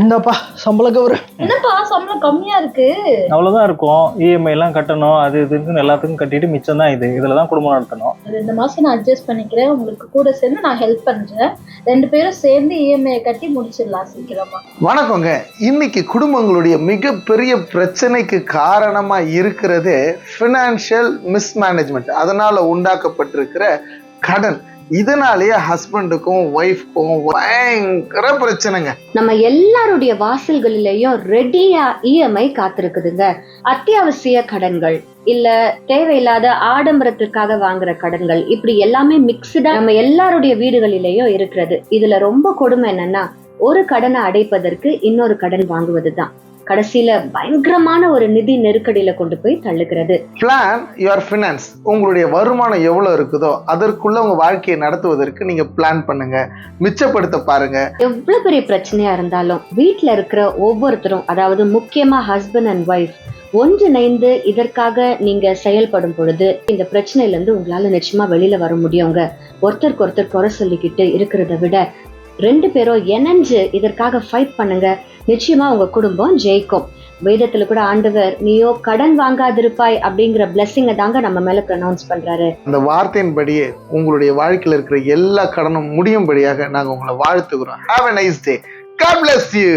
இந்தப்பா சம்பள கவர். என்னப்பா சம்பளம் கம்மியா இருக்கு? அவ்வளவுதான் இருக்கும். இஎம்ஐ எல்லாம் கட்டணும், அது இதுன்னு எல்லாத்துக்கும் கட்டிட்டு மிச்சம் தான் இதுலதான் குடும்பம் நடத்தணும். 2 மாசம் நான் அட்ஜஸ்ட் பண்ணிக்கிறேன், உங்களுக்கு கூட சேர்ந்து நான் ஹெல்ப் பண்றேன். 2 பேரும் சேர்ந்து இஎம்ஐ கட்டி முடிச்சிடலாம் சீக்கிரமா. வணக்கங்க. இன்னைக்கு குடும்பங்களுடைய மிகப்பெரிய பிரச்சனைக்கு காரணமா இருக்கிறது ஃபினான்ஷியல் மிஸ்மேனேஜ்மெண்ட். அதனால உண்டாக்கப்பட்டிருக்கிற கடன். இதனாலேயே ஹஸ்பண்டுக்கும் ஒய்ஃப்க்கும் பயங்கர பிரச்சனைங்க. நம்ம எல்லாருடைய வாசல்களிலேயும் ரெடியா இஎம்ஐ காத்திருக்குதுங்க. அத்தியாவசிய கடன்கள், இல்ல தேவையில்லாத ஆடம்பரத்திற்காக வாங்குற கடன்கள், இப்படி எல்லாமே மிக்ஸ்டா நம்ம எல்லாருடைய வீடுகளிலேயும் இருக்கிறது. இதுல ரொம்ப கொடுமை என்னன்னா, ஒரு கடனை அடைப்பதற்கு இன்னொரு கடன் வாங்குவதுதான் கடைசியில பயங்கரமான ஒரு நிதி நெருக்கடியில கொண்டு போய் தள்ளுகிறது. Plan your finance. உங்களுடைய வருமானம் எவ்வளவு இருக்குதோ அதற்குள்ள உங்க வாழ்க்கையை நடத்துவதற்கு நீங்க பிளான் பண்ணுங்க, மிச்சப்படுத்த பாருங்க. எவ்வளவு பெரிய பிரச்சனையா இருந்தாலும் வீட்டுல இருக்கிற ஒவ்வொருத்தரும், அதாவது முக்கியமா ஹஸ்பண்ட் அண்ட் ஒய்ஃப், ஒன்றிணைந்து இதற்காக நீங்க செயல்படும் பொழுது இந்த பிரச்சனையில இருந்து உங்களால நிச்சயமா வெளியில வர முடியுங்க. ஒருத்தருக்கு ஒருத்தர் குறை சொல்லிக்கிட்டு இருக்கிறத விட 2 பேரும் இணைஞ்சு இதற்காக ஃபைட் பண்ணுங்க. நிச்சயமா உங்க குடும்பம் ஜெயிக்கும். வேதத்துல கூட ஆண்டவர் நீயோ கடன் வாங்காதிருப்பாய் அப்படிங்கிற பிளெஸிங்கை தாங்க நம்ம மேல ப்ரொனவுன்ஸ் பண்றாரு. அந்த வார்த்தையின்படியே உங்களுடைய வாழ்க்கையில இருக்கிற எல்லா கடனும் முடியும்படியாக நாங்க உங்களை வாழ்த்துக்கிறோம். Have a nice day. God bless you.